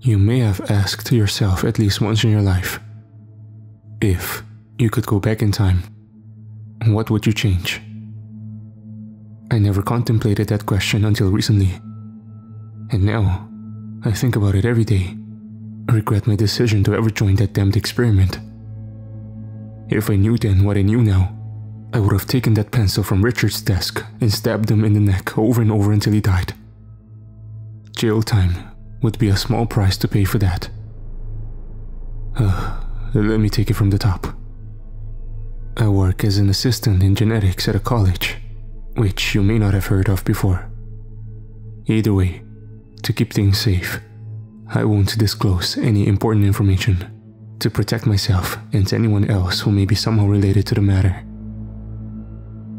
You may have asked yourself at least once in your life, if you could go back in time, what would you change? I never contemplated that question until recently, and now I think about it every day. I regret my decision to ever join that damned experiment. If I knew then what I knew now, I would have taken that pencil from Richard's desk and stabbed him in the neck over and over until he died. Jail time would be a small price to pay for that. Let me take it from the top. I work as an assistant in genetics at a college, which you may not have heard of before. Either way, to keep things safe, I won't disclose any important information to protect myself and anyone else who may be somehow related to the matter.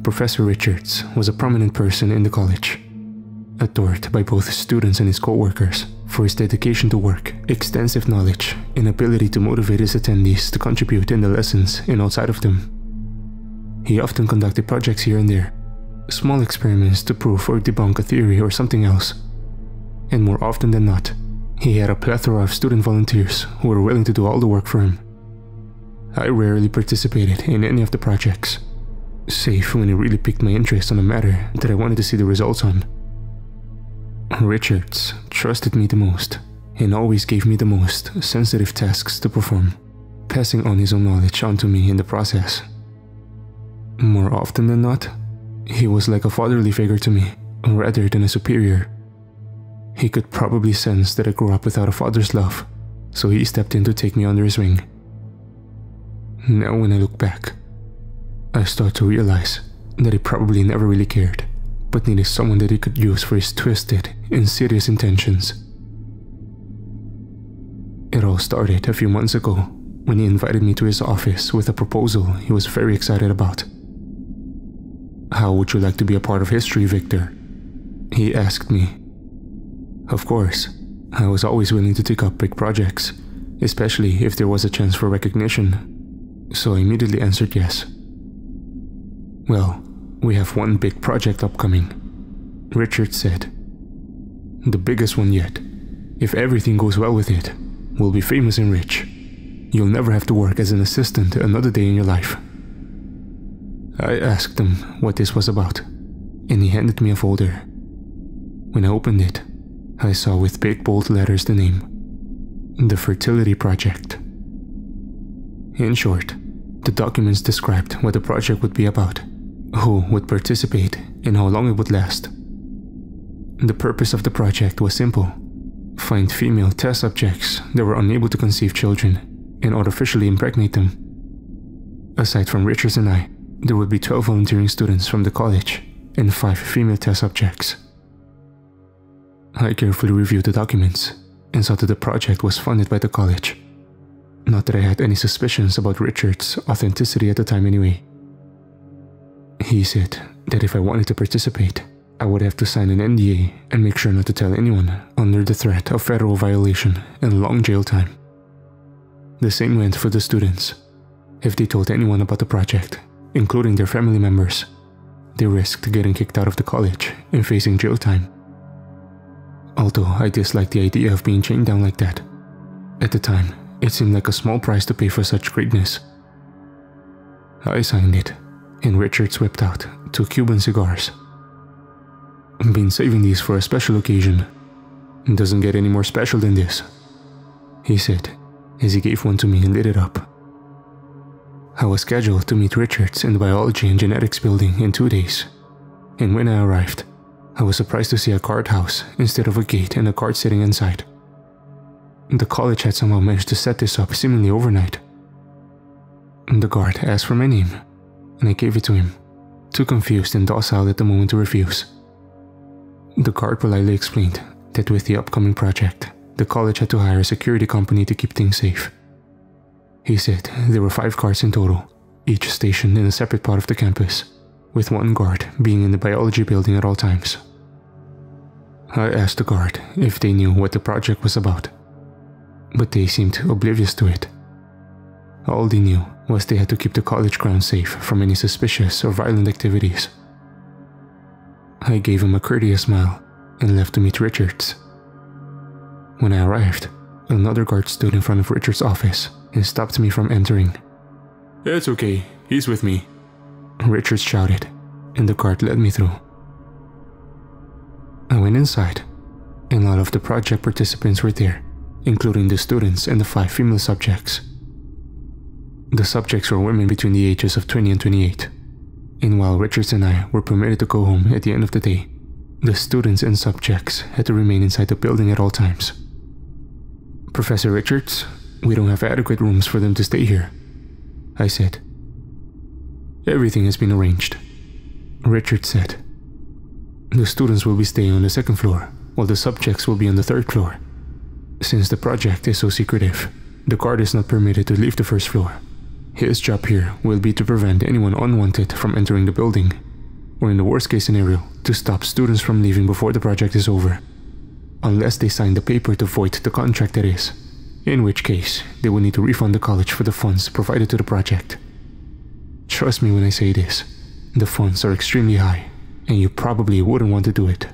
Professor Richards was a prominent person in the college, adored by both students and his co-workers for his dedication to work, extensive knowledge, and ability to motivate his attendees to contribute in the lessons and outside of them. He often conducted projects here and there, small experiments to prove or debunk a theory or something else, and more often than not, he had a plethora of student volunteers who were willing to do all the work for him. I rarely participated in any of the projects, save when it really piqued my interest on a matter that I wanted to see the results on. Richards trusted me the most and always gave me the most sensitive tasks to perform, passing on his own knowledge onto me in the process. More often than not, he was like a fatherly figure to me rather than a superior. He could probably sense that I grew up without a father's love, so he stepped in to take me under his wing. Now when I look back, I start to realize that he probably never really cared, but needed someone that he could use for his twisted, insidious intentions. It all started a few months ago when he invited me to his office with a proposal he was very excited about. "How would you like to be a part of history, Victor?" he asked me. Of course, I was always willing to take up big projects, especially if there was a chance for recognition, so I immediately answered yes. "Well, we have one big project upcoming," Richard said. "The biggest one yet. If everything goes well with it, we'll be famous and rich. You'll never have to work as an assistant another day in your life." I asked him what this was about, and he handed me a folder. When I opened it, I saw with big bold letters the name, the Fertility Project. In short, the documents described what the project would be about, who would participate, and how long it would last. The purpose of the project was simple: find female test subjects that were unable to conceive children and artificially impregnate them. Aside from Richards and I, there would be 12 volunteering students from the college and 5 female test subjects. I carefully reviewed the documents and saw that the project was funded by the college. Not that I had any suspicions about Richard's authenticity at the time anyway. He said that if I wanted to participate, I would have to sign an NDA and make sure not to tell anyone under the threat of federal violation and long jail time. The same went for the students. If they told anyone about the project, including their family members, they risked getting kicked out of the college and facing jail time. Although I disliked the idea of being chained down like that, at the time it seemed like a small price to pay for such greatness. I signed it, and Richards whipped out 2 Cuban cigars. "I've been saving these for a special occasion. It doesn't get any more special than this," he said as he gave one to me and lit it up. I was scheduled to meet Richards in the Biology and Genetics building in 2 days, and when I arrived, I was surprised to see a guard house instead of a gate and a guard sitting inside. The college had somehow managed to set this up seemingly overnight. The guard asked for my name, and I gave it to him, too confused and docile at the moment to refuse. The guard politely explained that with the upcoming project, the college had to hire a security company to keep things safe. He said there were 5 guards in total, each stationed in a separate part of the campus, with 1 guard being in the biology building at all times. I asked the guard if they knew what the project was about, but they seemed oblivious to it. All they knew was they had to keep the college grounds safe from any suspicious or violent activities. I gave him a courteous smile and left to meet Richards. When I arrived, Another guard stood in front of Richard's office and stopped me from entering. "It's okay, he's with me," Richard shouted, and the guard led me through. I went inside, and all of the project participants were there, including the students and the 5 female subjects. The subjects were women between the ages of 20 and 28, and while Richards and I were permitted to go home at the end of the day, the students and subjects had to remain inside the building at all times. "Professor Richards, we don't have adequate rooms for them to stay here," I said. "Everything has been arranged," Richards said. "The students will be staying on the 2nd floor, while the subjects will be on the 3rd floor. Since the project is so secretive, the guard is not permitted to leave the 1st floor. His job here will be to prevent anyone unwanted from entering the building, or in the worst case scenario, to stop students from leaving before the project is over. Unless they sign the paper to void the contract, that is, in which case they will need to refund the college for the funds provided to the project. Trust me when I say this, the funds are extremely high, and you probably wouldn't want to do it.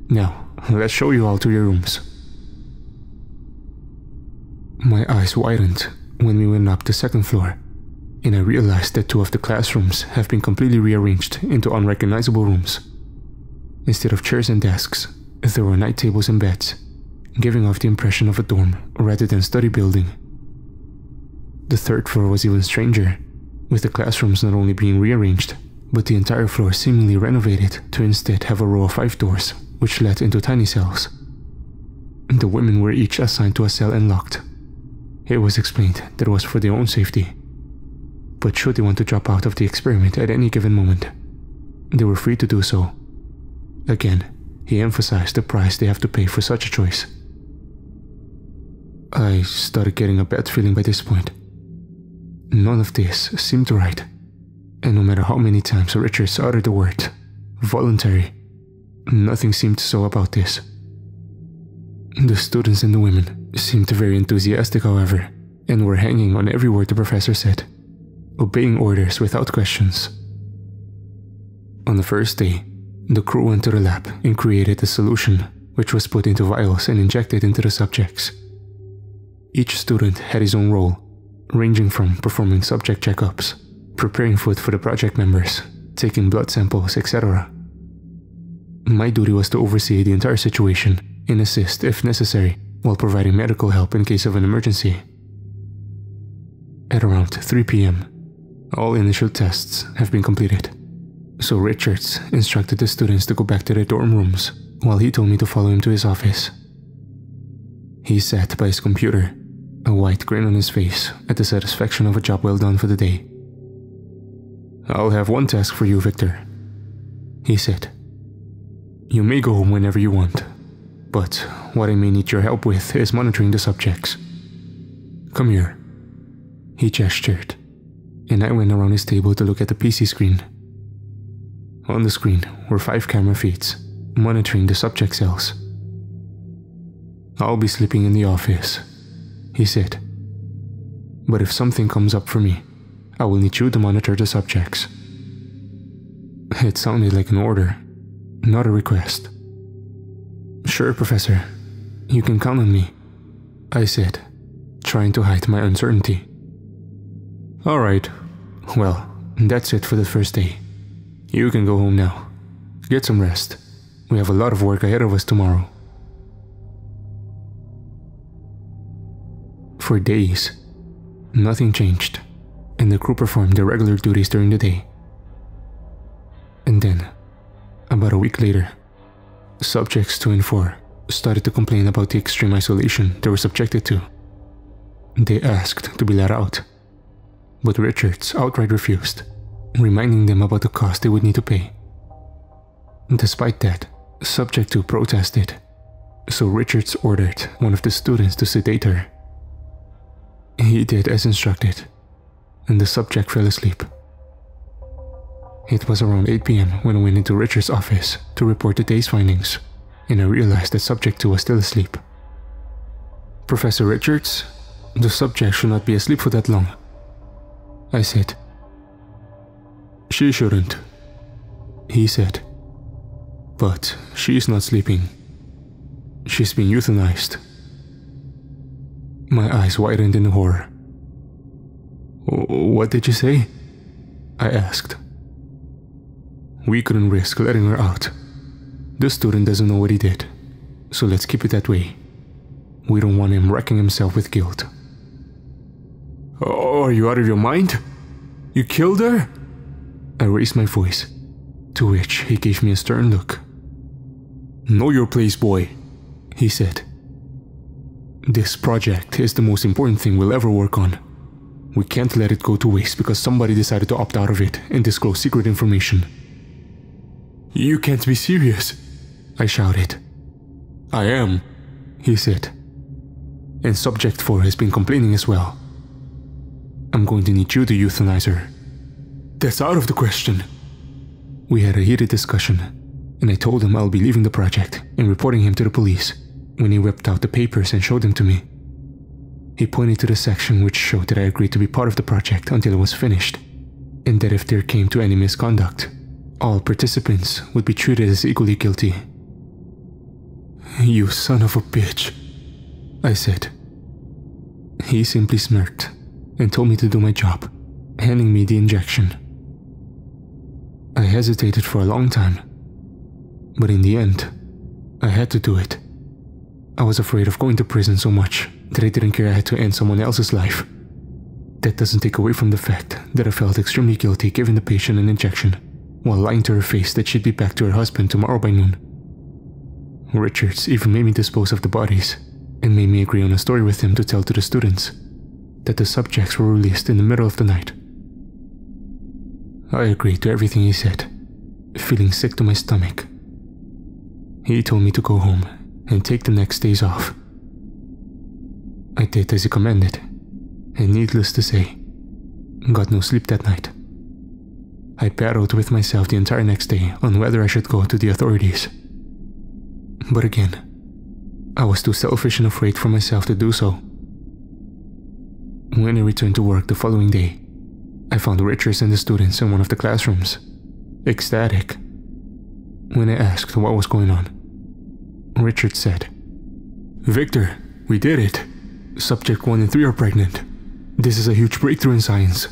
Now, let's show you all to your rooms." My eyes widened when we went up the 2nd floor, and I realized that 2 of the classrooms have been completely rearranged into unrecognizable rooms. Instead of chairs and desks, there were night tables and beds, giving off the impression of a dorm rather than study building. The 3rd floor was even stranger, with the classrooms not only being rearranged, but the entire floor seemingly renovated to instead have a row of 5 doors, which led into tiny cells. The women were each assigned to a cell and locked. It was explained that it was for their own safety, but should they want to drop out of the experiment at any given moment, they were free to do so. Again, he emphasized the price they have to pay for such a choice. I started getting a bad feeling by this point. None of this seemed right, and no matter how many times Richards uttered the word voluntary, nothing seemed so about this. The students and the women seemed very enthusiastic, however, and were hanging on every word the professor said, obeying orders without questions. On the first day, the crew went to the lab and created a solution which was put into vials and injected into the subjects. Each student had his own role, ranging from performing subject checkups, preparing food for the project members, taking blood samples, etc. My duty was to oversee the entire situation and assist if necessary, while providing medical help in case of an emergency. At around 3 p.m., all initial tests have been completed, so Richards instructed the students to go back to their dorm rooms, while he told me to follow him to his office. He sat by his computer, a wide grin on his face at the satisfaction of a job well done for the day. "I'll have one task for you, Victor," he said. "You may go home whenever you want, but what I may need your help with is monitoring the subjects. Come here." He gestured, and I went around his table to look at the PC screen. On the screen were 5 camera feeds, monitoring the subject cells. "I'll be sleeping in the office," he said. "But if something comes up for me, I will need you to monitor the subjects." It sounded like an order, not a request. "Sure, Professor. You can count on me," I said, trying to hide my uncertainty. "Alright, well, that's it for the first day. You can go home now. Get some rest. We have a lot of work ahead of us tomorrow." For days, nothing changed, and the crew performed their regular duties during the day. And then, about a week later, subjects 2 and 4 started to complain about the extreme isolation they were subjected to. They asked to be let out, but Richards outright refused, reminding them about the cost they would need to pay. Despite that, subject 2 protested, so Richards ordered one of the students to sedate her. He did as instructed, and the subject fell asleep. It was around 8 p.m. when I went into Richard's office to report the day's findings, and I realized that subject 2 was still asleep. "Professor Richards, the subject should not be asleep for that long," I said. "She shouldn't," he said. "But she's not sleeping. She's being euthanized." My eyes widened in horror. "What did you say?" I asked. "We couldn't risk letting her out. The student doesn't know what he did, so let's keep it that way. We don't want him wrecking himself with guilt." "Oh, are you out of your mind? You killed her?" I raised my voice, to which he gave me a stern look. "Know your place, boy," he said. "This project is the most important thing we'll ever work on. We can't let it go to waste because somebody decided to opt out of it and disclose secret information." "You can't be serious," I shouted. "I am," he said. "And Subject 4 has been complaining as well. I'm going to need you to euthanize her." "That's out of the question." We had a heated discussion, and I told him I'll be leaving the project and reporting him to the police when he whipped out the papers and showed them to me. He pointed to the section which showed that I agreed to be part of the project until it was finished, and that if there came to any misconduct, all participants would be treated as equally guilty. "You son of a bitch," I said. He simply smirked and told me to do my job, handing me the injection. I hesitated for a long time, but in the end, I had to do it. I was afraid of going to prison so much that I didn't care I had to end someone else's life. That doesn't take away from the fact that I felt extremely guilty giving the patient an injection, while lying to her face that she'd be back to her husband tomorrow by noon. Richards even made me dispose of the bodies, and made me agree on a story with him to tell to the students, that the subjects were released in the middle of the night. I agreed to everything he said, feeling sick to my stomach. He told me to go home and take the next days off. I did as he commanded, and needless to say, got no sleep that night. I battled with myself the entire next day on whether I should go to the authorities. But again, I was too selfish and afraid for myself to do so. When I returned to work the following day, I found Richards and the students in one of the classrooms, ecstatic. When I asked what was going on, Richards said, "Victor, we did it. Subject 1 and 3 are pregnant. This is a huge breakthrough in science."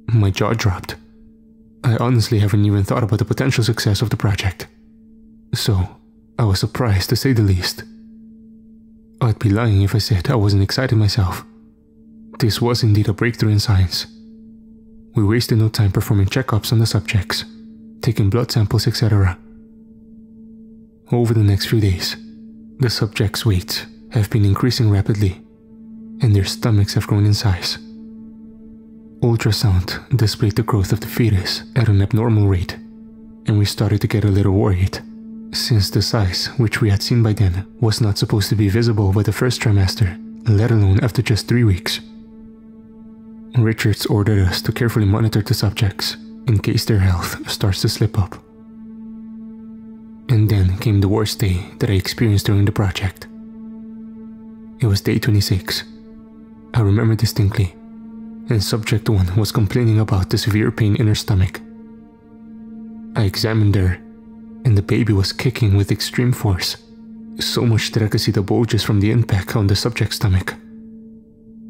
My jaw dropped. I honestly haven't even thought about the potential success of the project. So, I was surprised to say the least. I'd be lying if I said I wasn't excited myself. This was indeed a breakthrough in science. We wasted no time performing checkups on the subjects, taking blood samples, etc. Over the next few days, the subjects' weights have been increasing rapidly, and their stomachs have grown in size. Ultrasound displayed the growth of the fetus at an abnormal rate, and we started to get a little worried, since the size which we had seen by then was not supposed to be visible by the first trimester, let alone after just 3 weeks. Richards ordered us to carefully monitor the subjects in case their health starts to slip up. And then came the worst day that I experienced during the project. It was day 26. I remember distinctly, and Subject 1 was complaining about the severe pain in her stomach. I examined her, and the baby was kicking with extreme force, so much that I could see the bulges from the impact on the subject's stomach.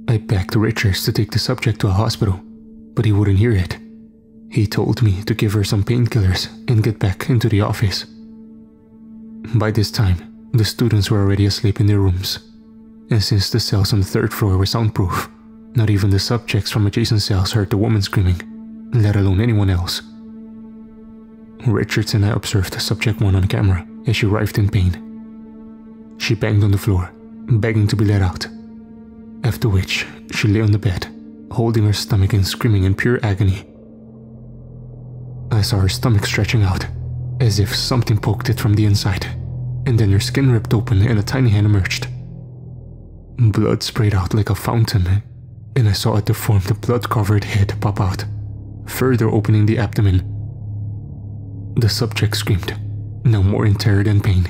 I begged Richards to take the subject to a hospital, but he wouldn't hear it. He told me to give her some painkillers and get back into the office. By this time, the students were already asleep in their rooms, and since the cells on the 3rd floor were soundproof, not even the subjects from adjacent cells heard the woman screaming, let alone anyone else. Richards and I observed Subject 1 on camera as she writhed in pain. She banged on the floor, begging to be let out, after which she lay on the bed, holding her stomach and screaming in pure agony. I saw her stomach stretching out, as if something poked it from the inside, and then her skin ripped open and a tiny hand emerged. Blood sprayed out like a fountain, and I saw a deformed blood-covered head pop out, further opening the abdomen. The subject screamed, now more in terror than pain,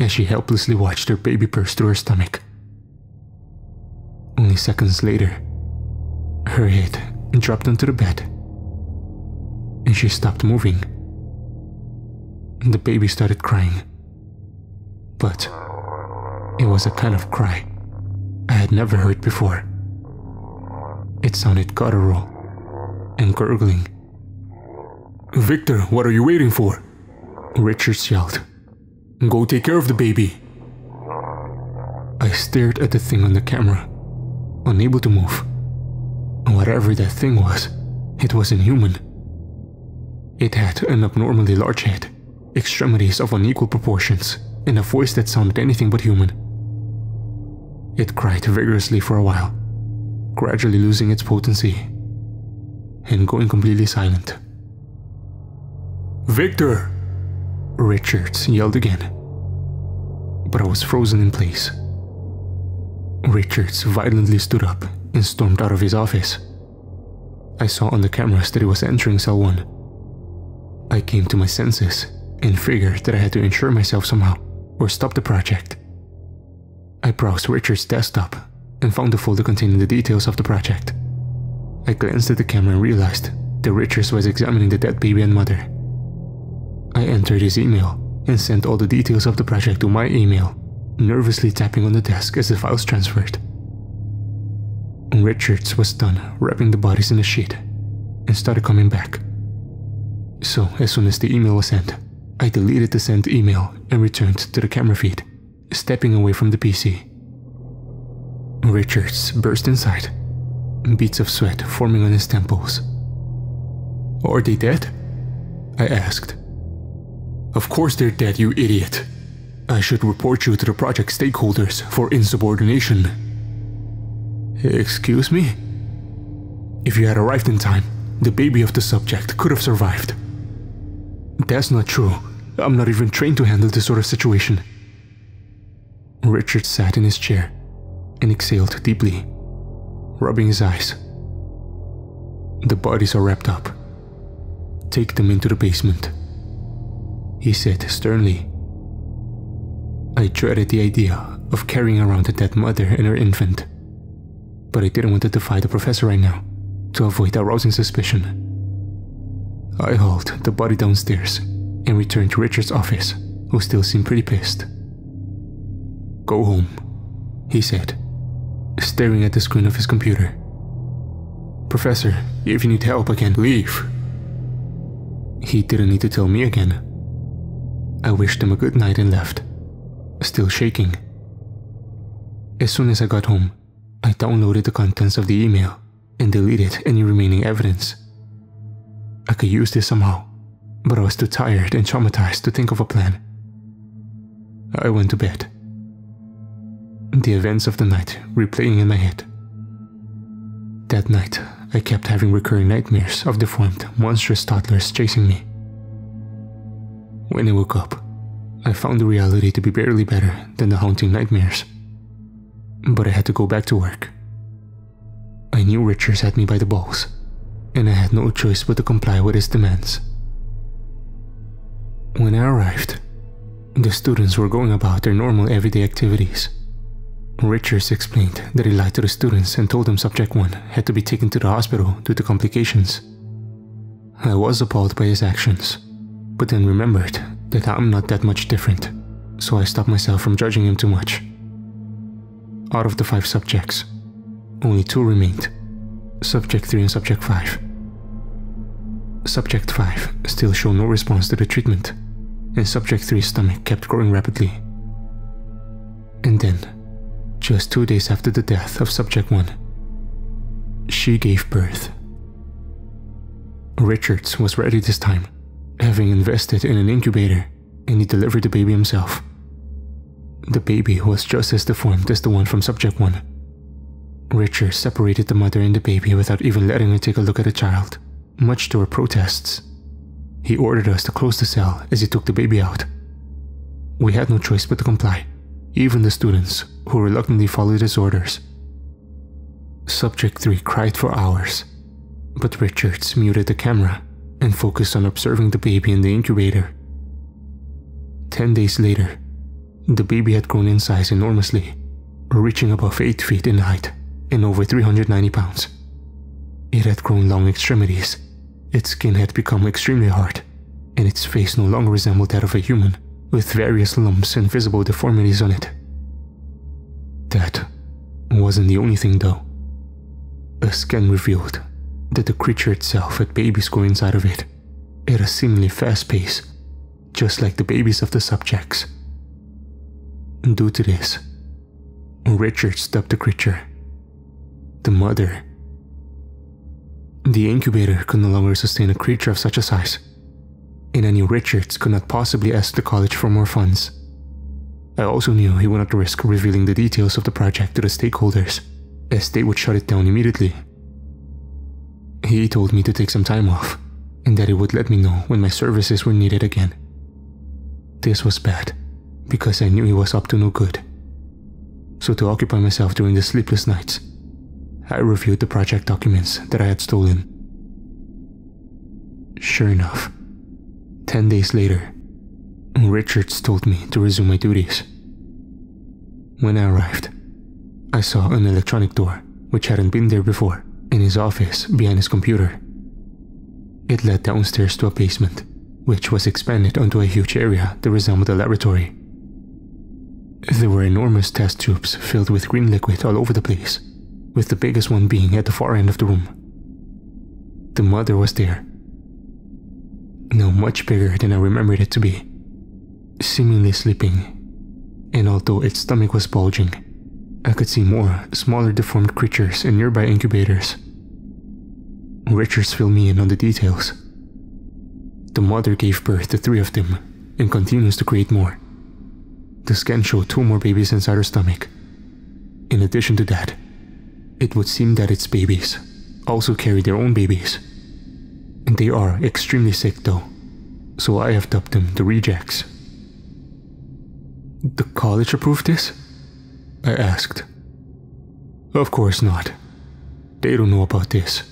as she helplessly watched her baby burst through her stomach. Only seconds later, her head dropped onto the bed, and she stopped moving. The baby started crying, but It was a kind of cry I had never heard before. It sounded guttural and gurgling. "Victor, what are you waiting for?" Richards yelled. "Go take care of the baby." I stared at the thing on the camera, unable to move. Whatever that thing was, it wasn't human. It had an abnormally large head, extremities of unequal proportions, and a voice that sounded anything but human. It cried vigorously for a while, gradually losing its potency and going completely silent. "Victor!" Richards yelled again, but I was frozen in place. Richards violently stood up and stormed out of his office. I saw on the cameras that he was entering cell 1. I came to my senses and figured that I had to ensure myself somehow or stop the project. I browsed Richard's desktop and found the folder containing the details of the project. I glanced at the camera and realized that Richards was examining the dead baby and mother. I entered his email and sent all the details of the project to my email, nervously tapping on the desk as the files transferred. Richards was done wrapping the bodies in a sheet and started coming back. So as soon as the email was sent, I deleted the sent email and returned to the camera feed, stepping away from the PC. Richards burst inside, beads of sweat forming on his temples. "Are they dead?" I asked. "Of course they're dead, you idiot. I should report you to the project stakeholders for insubordination." "Excuse me?" "If you had arrived in time, the baby of the subject could have survived." "That's not true. I'm not even trained to handle this sort of situation." Richard sat in his chair and exhaled deeply, rubbing his eyes. "The bodies are wrapped up. Take them into the basement," he said sternly. I dreaded the idea of carrying around a dead mother and her infant, but I didn't want to defy the professor right now to avoid arousing suspicion. I hauled the body downstairs and returned to Richard's office, who still seemed pretty pissed. "Go home," he said, staring at the screen of his computer. "Professor, if you need help, I can't leave." He didn't need to tell me again. I wished him a good night and left, still shaking. As soon as I got home, I downloaded the contents of the email and deleted any remaining evidence. I could use this somehow, but I was too tired and traumatized to think of a plan. I went to bed, the events of the night replaying in my head. That night, I kept having recurring nightmares of deformed, monstrous toddlers chasing me. When I woke up, I found the reality to be barely better than the haunting nightmares. But I had to go back to work. I knew Richards had me by the balls, and I had no choice but to comply with his demands. When I arrived, the students were going about their normal everyday activities. Richards explained that he lied to the students and told them Subject 1 had to be taken to the hospital due to complications. I was appalled by his actions, but then remembered that I'm not that much different, so I stopped myself from judging him too much. Out of the 5 subjects, only 2 remained, Subject 3 and Subject 5. Subject 5 still showed no response to the treatment, and Subject 3's stomach kept growing rapidly. And then, just 2 days after the death of Subject 1, she gave birth. Richards was ready this time, having invested in an incubator, and he delivered the baby himself. The baby was just as deformed as the one from Subject 1. Richards separated the mother and the baby without even letting her take a look at the child, much to her protests. He ordered us to close the cell as he took the baby out. We had no choice but to comply, even the students, who reluctantly followed his orders. Subject 3 cried for hours, but Richards muted the camera and focused on observing the baby in the incubator. 10 days later, the baby had grown in size enormously, reaching above 8 feet in height and over 390 pounds. It had grown long extremities, its skin had become extremely hard, and its face no longer resembled that of a human, with various lumps and visible deformities on it. That wasn't the only thing though. A scan revealed that the creature itself had babies growing inside of it at a seemingly fast pace, just like the babies of the subjects. Due to this, Richard stopped the creature. The mother. The incubator could no longer sustain a creature of such a size, and I knew Richards could not possibly ask the college for more funds. I also knew he would not risk revealing the details of the project to the stakeholders, as they would shut it down immediately. He told me to take some time off, and that he would let me know when my services were needed again. This was bad, because I knew he was up to no good. So to occupy myself during the sleepless nights, I reviewed the project documents that I had stolen. Sure enough, 10 days later, Richards told me to resume my duties. When I arrived, I saw an electronic door, which hadn't been there before, in his office behind his computer. It led downstairs to a basement, which was expanded onto a huge area that resembled a laboratory. There were enormous test tubes filled with green liquid all over the place, with the biggest one being at the far end of the room. The mother was there, now much bigger than I remembered it to be, seemingly sleeping, and although its stomach was bulging, I could see more smaller deformed creatures in nearby incubators. Richards filled me in on the details. The mother gave birth to 3 of them and continues to create more. The scan showed 2 more babies inside her stomach. In addition to that, it would seem that its babies also carry their own babies. And they are extremely sick though, so I have dubbed them the rejects. The college approved this? I asked. Of course not. They don't know about this.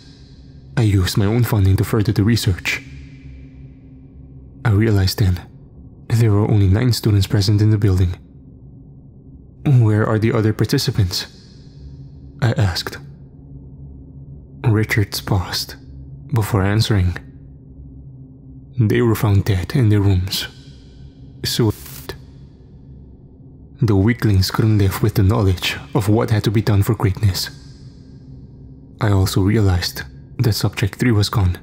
I used my own funding to further the research. I realized then there were only 9 students present in the building. Where are the other participants? I asked. Richards paused before answering. They were found dead in their rooms. So the weaklings couldn't live with the knowledge of what had to be done for greatness. I also realized that Subject 3 was gone.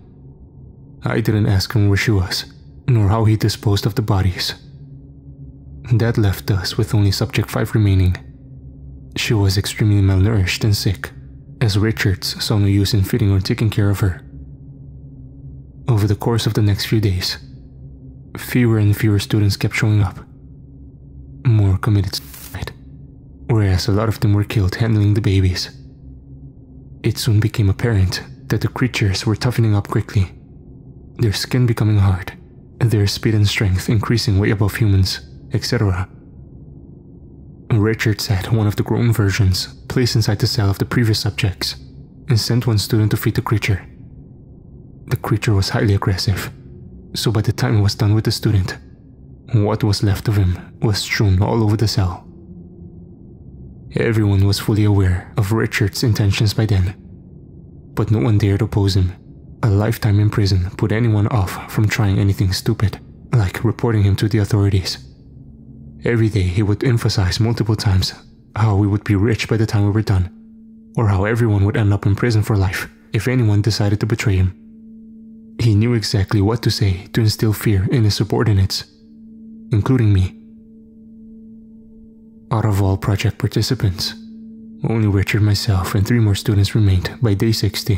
I didn't ask him where she was, nor how he disposed of the bodies. That left us with only Subject 5 remaining. She was extremely malnourished and sick, as Richards saw no use in feeding or taking care of her. Over the course of the next few days, fewer and fewer students kept showing up. More committed suicide, whereas a lot of them were killed handling the babies. It soon became apparent that the creatures were toughening up quickly, their skin becoming hard, their speed and strength increasing way above humans, etc. Richards had one of the grown versions placed inside the cell of the previous subjects and sent one student to feed the creature. The creature was highly aggressive, so by the time he was done with the student, what was left of him was strewn all over the cell. Everyone was fully aware of Richard's intentions by then, but no one dared oppose him. A lifetime in prison put anyone off from trying anything stupid, like reporting him to the authorities. Every day he would emphasize multiple times how we would be rich by the time we were done, or how everyone would end up in prison for life if anyone decided to betray him. He knew exactly what to say to instill fear in his subordinates, including me. Out of all project participants, only Richard, myself, and 3 more students remained by day 60.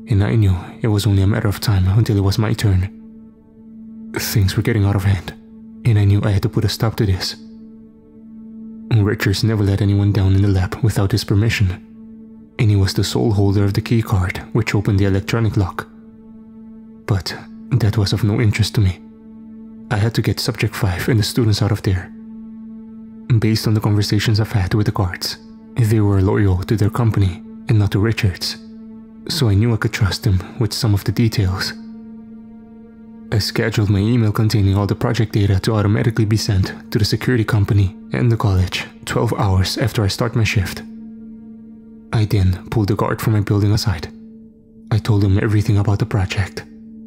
And I knew it was only a matter of time until it was my turn. Things were getting out of hand, and I knew I had to put a stop to this. Richards never let anyone down in the lab without his permission, and he was the sole holder of the key card which opened the electronic lock. But that was of no interest to me. I had to get Subject 5 and the students out of there. Based on the conversations I've had with the guards, they were loyal to their company and not to Richards, so I knew I could trust them with some of the details. I scheduled my email containing all the project data to automatically be sent to the security company and the college 12 hours after I start my shift. I then pulled the guard from my building aside. I told him everything about the project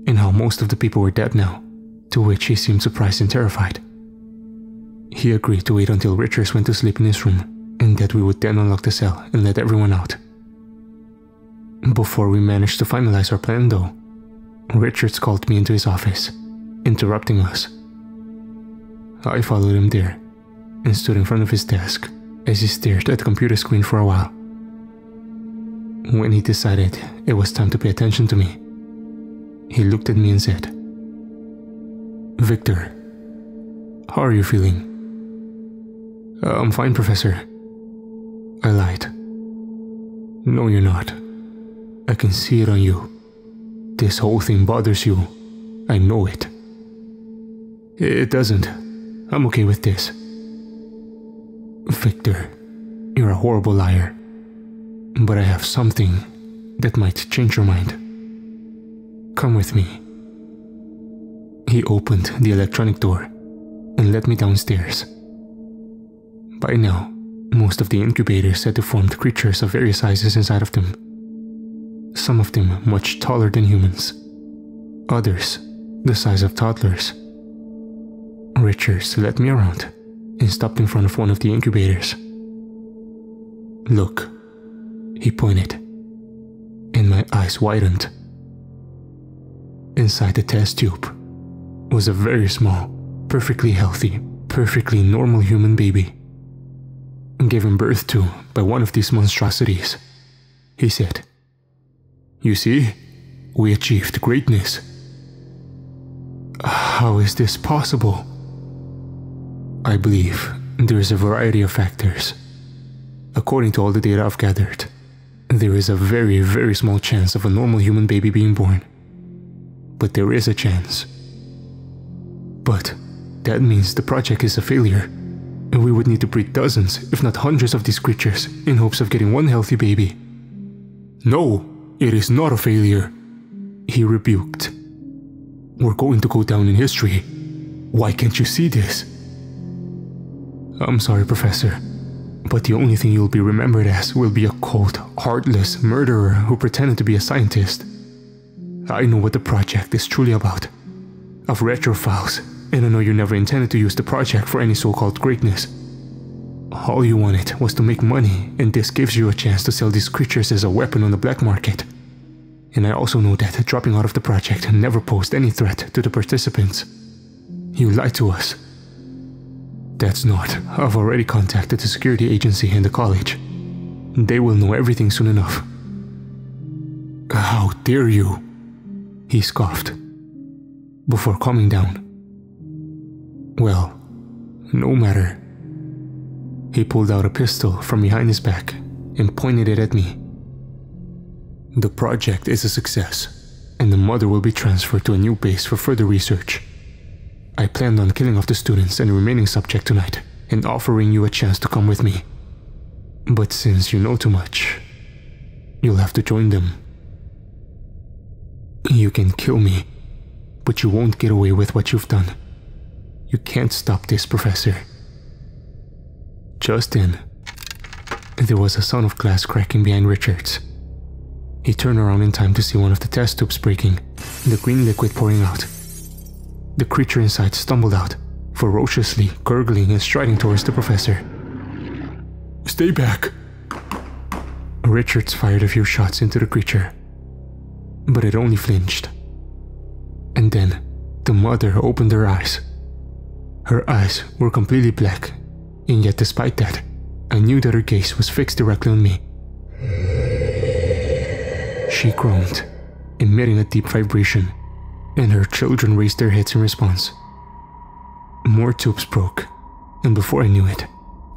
and how most of the people were dead now, to which he seemed surprised and terrified. He agreed to wait until Richards went to sleep in his room and that we would then unlock the cell and let everyone out. Before we managed to finalize our plan though, Richards called me into his office, interrupting us. I followed him there and stood in front of his desk as he stared at the computer screen for a while. When he decided it was time to pay attention to me, he looked at me and said, "Victor, how are you feeling?" "I'm fine, Professor." I lied. "No, you're not. I can see it on you. This whole thing bothers you. I know it." "It doesn't. I'm okay with this." "Victor, you're a horrible liar. But I have something that might change your mind. Come with me." He opened the electronic door and led me downstairs. By now, most of the incubators had deformed creatures of various sizes inside of them. Some of them much taller than humans, others the size of toddlers. Richards led me around and stopped in front of one of the incubators. "Look," he pointed, and my eyes widened. Inside the test tube was a very small, perfectly healthy, perfectly normal human baby, given birth to by one of these monstrosities. He said, "You see, we achieved greatness." "How is this possible?" "I believe there is a variety of factors. According to all the data I've gathered, there is a very, very small chance of a normal human baby being born. But there is a chance. But that means the project is a failure, and we would need to breed dozens, if not hundreds of these creatures in hopes of getting one healthy baby." "No, it is not a failure," he rebuked. "We're going to go down in history. Why can't you see this?" "I'm sorry, Professor, but the only thing you'll be remembered as will be a cold, heartless murderer who pretended to be a scientist. I know what the project is truly about. I've read your files, and I know you never intended to use the project for any so-called greatness. All you wanted was to make money, and this gives you a chance to sell these creatures as a weapon on the black market. And I also know that dropping out of the project never posed any threat to the participants. You lied to us." "That's not. I've already contacted the security agency and the college. They will know everything soon enough." "How dare you?" he scoffed, before calming down. "Well, no matter." He pulled out a pistol from behind his back and pointed it at me. "The project is a success, and the mother will be transferred to a new base for further research. I planned on killing off the students and the remaining subject tonight and offering you a chance to come with me. But since you know too much, you'll have to join them. You can kill me, but you won't get away with what you've done. You can't stop this, Professor." Just then, there was a sound of glass cracking behind Richards. He turned around in time to see one of the test tubes breaking, the green liquid pouring out. The creature inside stumbled out, ferociously gurgling and striding towards the professor. "Stay back!" Richards fired a few shots into the creature, but it only flinched. And then, the mother opened her eyes. Her eyes were completely black, and yet despite that, I knew that her gaze was fixed directly on me. She groaned, emitting a deep vibration, and her children raised their heads in response. More tubes broke, and before I knew it,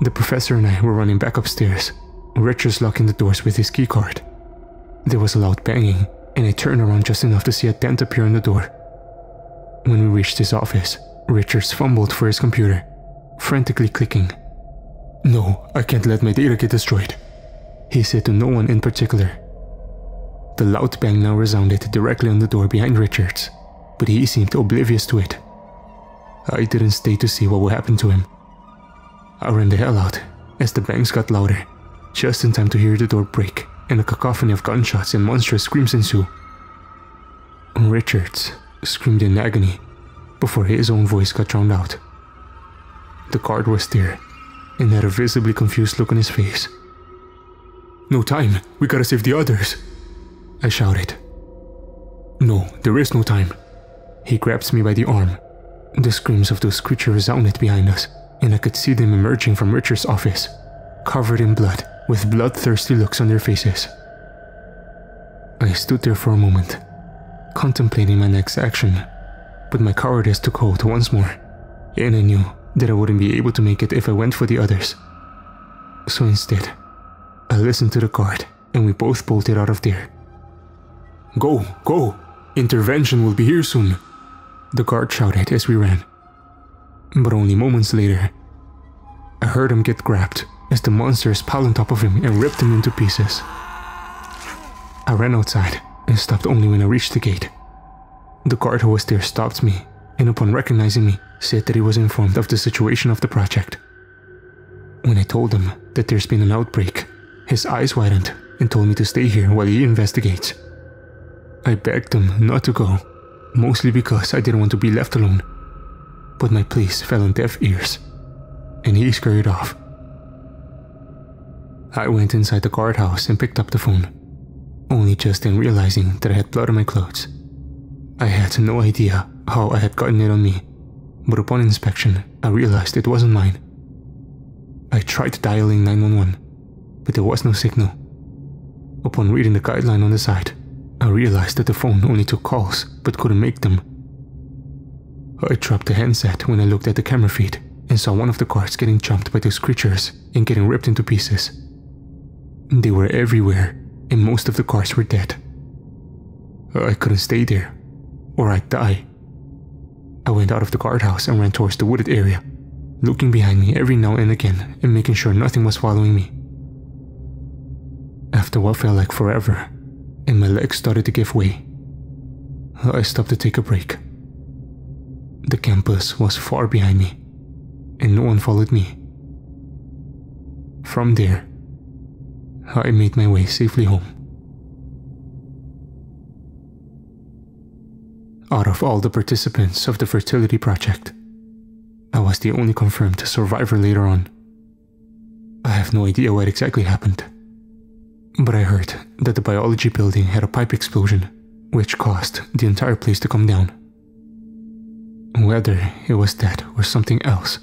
the professor and I were running back upstairs, Richards locking the doors with his keycard. There was a loud banging, and I turned around just enough to see a dent appear on the door. When we reached his office, Richards fumbled for his computer, frantically clicking. "No, I can't let my data get destroyed," he said to no one in particular. The loud bang now resounded directly on the door behind Richards, but he seemed oblivious to it. I didn't stay to see what would happen to him. I ran the hell out as the bangs got louder, just in time to hear the door break and a cacophony of gunshots and monstrous screams ensue. Richards screamed in agony before his own voice got drowned out. The guard was there, and had a visibly confused look on his face. "No time, we gotta save the others," I shouted. "No, there is no time." He grabs me by the arm. The screams of those creatures resounded behind us, and I could see them emerging from Richard's office, covered in blood, with bloodthirsty looks on their faces. I stood there for a moment, contemplating my next action, but my cowardice took hold once more, and I knew that I wouldn't be able to make it if I went for the others. So instead, I listened to the guard, and we both bolted out of there. "Go, go! Intervention will be here soon!" the guard shouted as we ran. But only moments later, I heard him get grabbed as the monsters piled on top of him and ripped him into pieces. I ran outside and stopped only when I reached the gate. The guard who was there stopped me, and upon recognizing me, said that he was informed of the situation of the project. When I told him that there's been an outbreak, his eyes widened and told me to stay here while he investigates. I begged him not to go, mostly because I didn't want to be left alone, but my pleas fell on deaf ears, and he scurried off. I went inside the guardhouse and picked up the phone, only just then realizing that I had blood on my clothes. I had no idea how I had gotten it on me, but upon inspection, I realized it wasn't mine. I tried dialing 911, but there was no signal. Upon reading the guideline on the side, I realized that the phone only took calls, but couldn't make them. I dropped the handset when I looked at the camera feed and saw one of the cars getting jumped by those creatures and getting ripped into pieces. They were everywhere, and most of the cars were dead. I couldn't stay there, or I'd die. I went out of the guardhouse and ran towards the wooded area, looking behind me every now and again and making sure nothing was following me. After what felt like forever, and my legs started to give way, I stopped to take a break. The campus was far behind me, and no one followed me. From there, I made my way safely home. Out of all the participants of the Fertility project, I was the only confirmed survivor later on. I have no idea what exactly happened, but I heard that the biology building had a pipe explosion, which caused the entire place to come down. Whether it was that or something else,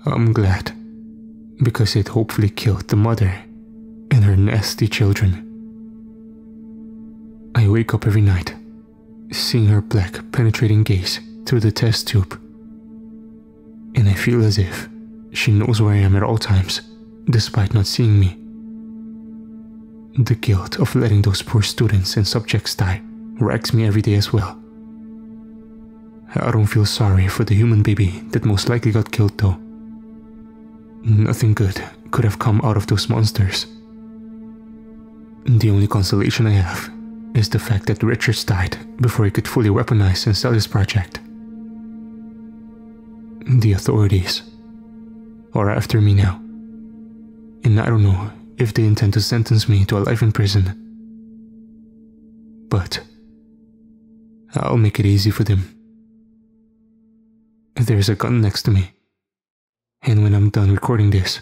I'm glad, because it hopefully killed the mother and her nasty children. I wake up every night, seeing her black, penetrating gaze through the test tube, and I feel as if she knows where I am at all times, despite not seeing me. The guilt of letting those poor students and subjects die racks me every day as well. I don't feel sorry for the human baby that most likely got killed though. Nothing good could have come out of those monsters. The only consolation I have is the fact that Richards died before he could fully weaponize and sell his project. The authorities are after me now, and I don't know if they intend to sentence me to a life in prison. But I'll make it easy for them. There's a gun next to me, and when I'm done recording this,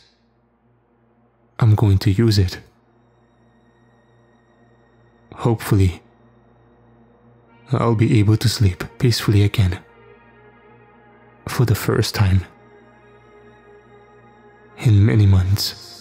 I'm going to use it. Hopefully, I'll be able to sleep peacefully again. For the first time in many months.